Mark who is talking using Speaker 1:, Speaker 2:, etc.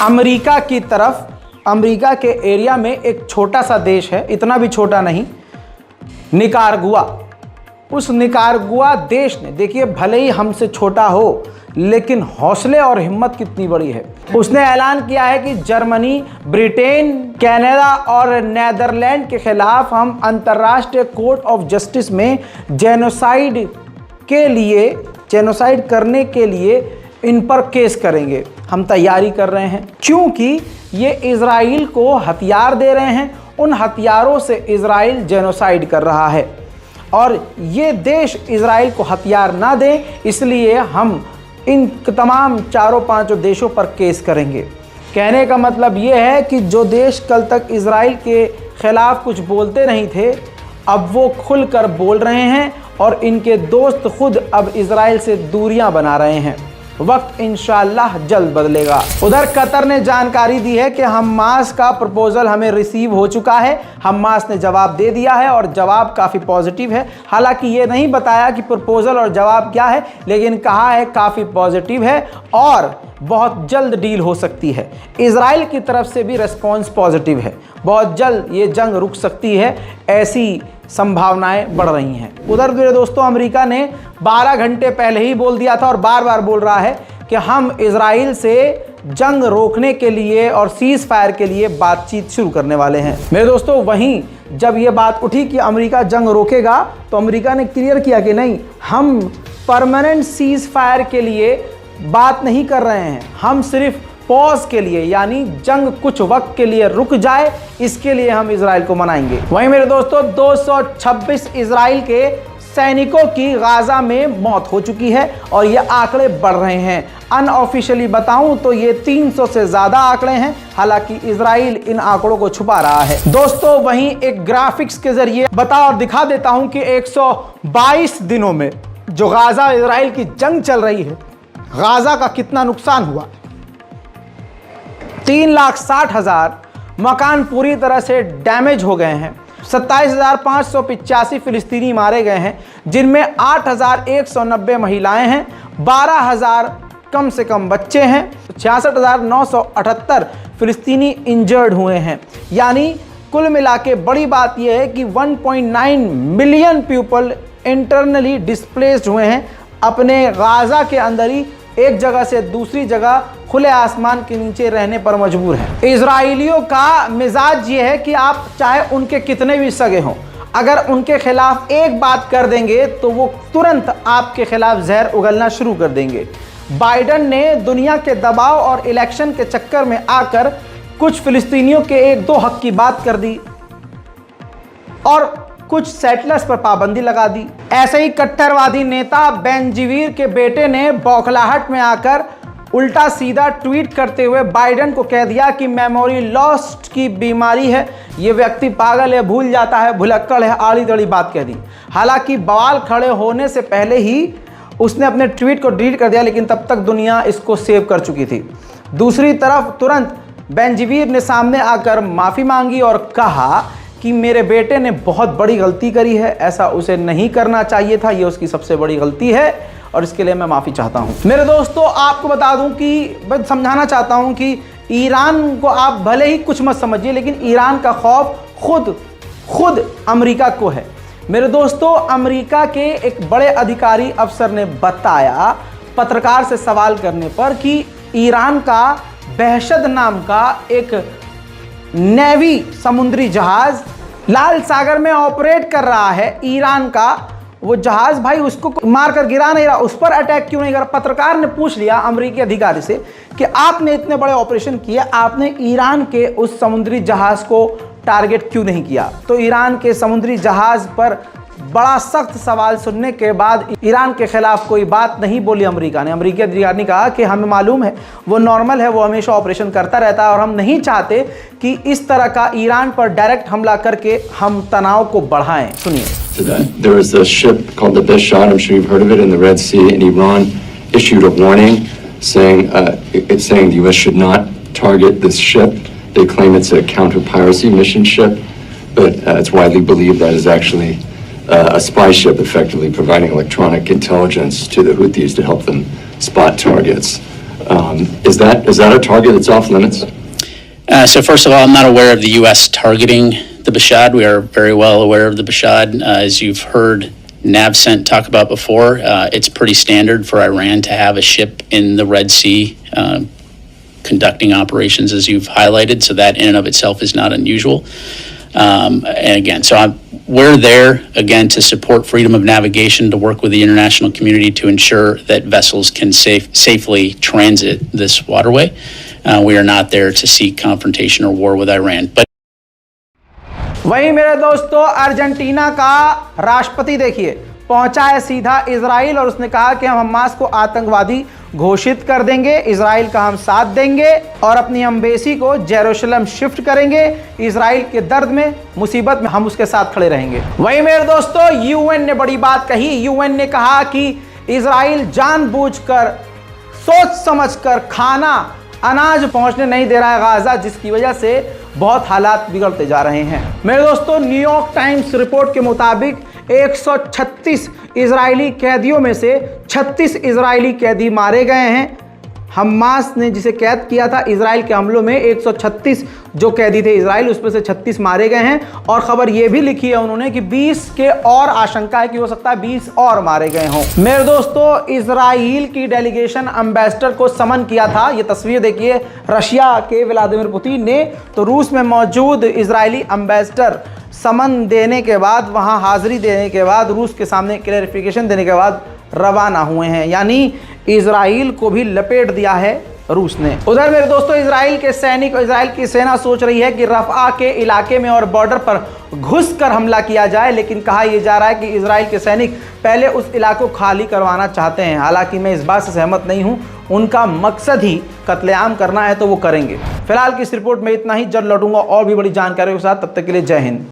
Speaker 1: America की तरफ, America के एरिया में एक छोटा सा देश है, इतना भी छोटा नहीं, निकारागुआ। उस निकारागुआ देश ने, देखिए भले ही हमसे छोटा हो लेकिन हौसले और हिम्मत कितनी बड़ी है। उसने ऐलान किया है कि जर्मनी, ब्रिटेन, कनाडा और नीदरलैंड के खिलाफ हम अंतर्राष्ट्रीय कोर्ट ऑफ जस्टिस में जेनोसाइड करने के लिए इन पर केस करेंगे। हम तैयारी कर रहे हैं क्योंकि ये इजराइल को हथियार दे रहे हैं, उन हथियारों से इजराइल जेनोसाइड कर रहा है और ये देश इजराइल को हथियार ना दें, इसलिए हम इन तमाम चारों पांचों देशों पर केस करेंगे। कहने का मतलब ये है कि जो देश कल तक इजराइल के खिलाफ कुछ बोलते नहीं थे, अब वो खुलकर बोल रहे हैं और इनके दोस्त खुद अब इजराइल से दूरियां बना रहे हैं। वक्त इंशाअल्लाह जल्द बदलेगा। उधर कतर ने जानकारी दी है कि हमास का प्रपोजल हमें रिसीव हो चुका है। हमास ने जवाब दे दिया है और जवाब काफ़ी पॉजिटिव है। हालांकि ये नहीं बताया कि प्रपोजल और जवाब क्या है, लेकिन कहा है काफ़ी पॉजिटिव है और बहुत जल्द डील हो सकती है। इजराइल की तरफ से भी रिस्पॉन्स पॉजिटिव है, बहुत जल्द ये जंग रुक सकती है, ऐसी संभावनाएं बढ़ रही हैं। उधर मेरे दोस्तों, अमेरिका ने 12 घंटे पहले ही बोल दिया था और बार बार बोल रहा है कि हम इजराइल से जंग रोकने के लिए और सीज फायर के लिए बातचीत शुरू करने वाले हैं। मेरे दोस्तों, वहीं जब ये बात उठी कि अमेरिका जंग रोकेगा तो अमेरिका ने क्लियर किया कि नहीं, हम परमानेंट सीज फायर के लिए बात नहीं कर रहे हैं, हम सिर्फ पॉज के लिए, यानी जंग कुछ वक्त के लिए रुक जाए, इसके लिए हम इजराइल को मनाएंगे। वहीं मेरे दोस्तों, 226 इजराइल के सैनिकों की गाजा में मौत हो चुकी है और ये आंकड़े बढ़ रहे हैं। अनऑफिशियली बताऊं तो ये 300 से ज़्यादा आंकड़े हैं, हालांकि इजराइल इन आंकड़ों को छुपा रहा है। दोस्तों, वहीं एक ग्राफिक्स के जरिए बता और दिखा देता हूं कि 122 दिनों में जो गाजा इजराइल की जंग चल रही है, गाजा का कितना नुकसान हुआ। 3,60,000 मकान पूरी तरह से डैमेज हो गए हैं। 27,585 फिलिस्तीनी मारे गए हैं, जिनमें 8,190 महिलाएं हैं, 12,000 कम से कम बच्चे हैं, 66,978 फिलिस्तीनी इंजर्ड हुए हैं। यानी कुल मिला के बड़ी बात यह है कि 1.9 मिलियन पीपल इंटरनली डिस्प्लेस्ड हुए हैं, अपने गाजा के अंदर ही एक जगह से दूसरी जगह खुले आसमान के नीचे रहने पर मजबूर हैं। इजराइलियों का मिजाज ये है कि आप चाहे उनके कितने भी सगे हों, अगर उनके खिलाफ एक बात कर देंगे तो वो तुरंत आपके खिलाफ जहर उगलना शुरू कर देंगे। बाइडन ने दुनिया के दबाव और इलेक्शन के चक्कर में आकर कुछ फिलिस्तीनियों के एक दो हक की बात कर दी और कुछ सेटलर्स पर पाबंदी लगा दी। ऐसे ही कट्टरवादी नेता बेनजीवीर के बेटे ने बौखलाहट में आकर उल्टा सीधा ट्वीट करते हुए बाइडन को कह दिया कि मेमोरी लॉस्ट की बीमारी है, ये व्यक्ति पागल है, भूल जाता है, भुलक्कड़ है, आड़ी तड़ी बात कह दी। हालांकि बवाल खड़े होने से पहले ही उसने अपने ट्वीट को डिलीट कर दिया, लेकिन तब तक दुनिया इसको सेव कर चुकी थी। दूसरी तरफ तुरंत बेनजीवीर ने सामने आकर माफ़ी मांगी और कहा कि मेरे बेटे ने बहुत बड़ी गलती करी है, ऐसा उसे नहीं करना चाहिए था, ये उसकी सबसे बड़ी गलती है और इसके लिए मैं माफ़ी चाहता हूँ। मेरे दोस्तों, आपको बता दूँ कि मैं समझाना चाहता हूँ कि ईरान को आप भले ही कुछ मत समझिए, लेकिन ईरान का खौफ खुद अमेरिका को है। मेरे दोस्तों, अमेरिका के एक बड़े अधिकारी अफसर ने बताया पत्रकार से सवाल करने पर कि ईरान का बहशत नाम का एक नेवी समुद्री जहाज लाल सागर में ऑपरेट कर रहा है। ईरान का वो जहाज, भाई उसको मारकर गिरा नहीं रहा, उस पर अटैक क्यों नहीं कर रहा। पत्रकार ने पूछ लिया अमेरिकी अधिकारी से कि आपने इतने बड़े ऑपरेशन किए, आपने ईरान के उस समुद्री जहाज को टारगेट क्यों नहीं किया। तो ईरान के समुद्री जहाज पर बड़ा सख्त सवाल सुनने के बाद ईरान के खिलाफ कोई बात नहीं बोली अमेरिका ने। अमेरिकी अधिकारी ने कहा कि हमें मालूम है, वो नॉर्मल है, वो हमेशा ऑपरेशन करता रहता है और हम नहीं चाहते कि इस तरह का ईरान पर डायरेक्ट हमला करके हम तनाव को बढ़ाएं। सुनिए।
Speaker 2: There was a ship called the Beshad, I'm sure you've heard of it, in the Red Sea, and Iran issued a warning saying the U.S. should not target this ship. They claim it's a counter-piracy mission ship, but it's widely believed that is actually a spy ship, effectively providing electronic intelligence to the Houthis to help them spot targets. Is that a target that's off limits?
Speaker 3: So first of all, I'm not aware of the U.S. targeting the Bashad. We are very well aware of the Bashad. As you've heard NAVCENT talk about before, it's pretty standard for Iran to have a ship in the Red Sea conducting operations, as you've highlighted. So that in and of itself is not unusual. And again, we're there, again, to support freedom of navigation, to work with the international community to ensure that vessels can safely transit this waterway. We are not there to seek confrontation or war with Iran. But
Speaker 1: वहीं मेरे दोस्तों, Argentina का राष्ट्रपति देखिए पहुंचा है सीधा Israel और उसने कहा कि हम हमास को आतंकवादी घोषित कर देंगे, इजराइल का हम साथ देंगे और अपनी एम्बेसी को जेरूशलम शिफ्ट करेंगे। इजराइल के दर्द में, मुसीबत में हम उसके साथ खड़े रहेंगे। वहीं मेरे दोस्तों, यूएन ने बड़ी बात कही। यूएन ने कहा कि इजराइल जानबूझकर, सोच समझकर खाना, अनाज पहुंचने नहीं दे रहा है गाजा, जिसकी वजह से बहुत हालात बिगड़ते जा रहे हैं। मेरे दोस्तों, न्यूयॉर्क टाइम्स रिपोर्ट के मुताबिक 136 इजरायली कैदियों में से 36 इजरायली कैदी मारे गए हैं। हमास ने जिसे कैद किया था इजराइल के हमलों में, 136 जो कैदी थे इजराइल, उसमें से 36 मारे गए हैं। और खबर यह भी लिखी है उन्होंने कि 20 के और आशंका है कि हो सकता है 20 और मारे गए हों। मेरे दोस्तों, इजराइल की डेलीगेशन एम्बेसडर को समन किया था। ये तस्वीर देखिए रशिया के व्लादिमीर पुतिन ने। तो रूस में मौजूद इजरायली एम्बेसडर समन देने के बाद, वहां हाजिरी देने के बाद, रूस के सामने क्लैरिफिकेशन देने के बाद रवाना हुए हैं। यानी इजराइल को भी लपेट दिया है रूस ने। उधर मेरे दोस्तों, इजराइल के सैनिक और इजराइल की सेना सोच रही है कि रफ़ा के इलाके में और बॉर्डर पर घुसकर हमला किया जाए, लेकिन कहा यह जा रहा है कि इजराइल के सैनिक पहले उस इलाके को खाली करवाना चाहते हैं। हालांकि मैं इस बात से सहमत नहीं हूं, उनका मकसद ही कत्लेआम करना है तो वो करेंगे। फिलहाल की इस रिपोर्ट में इतना ही। जल्द लौटूंगा और भी बड़ी जानकारी के साथ, तब तक के लिए जय हिंद।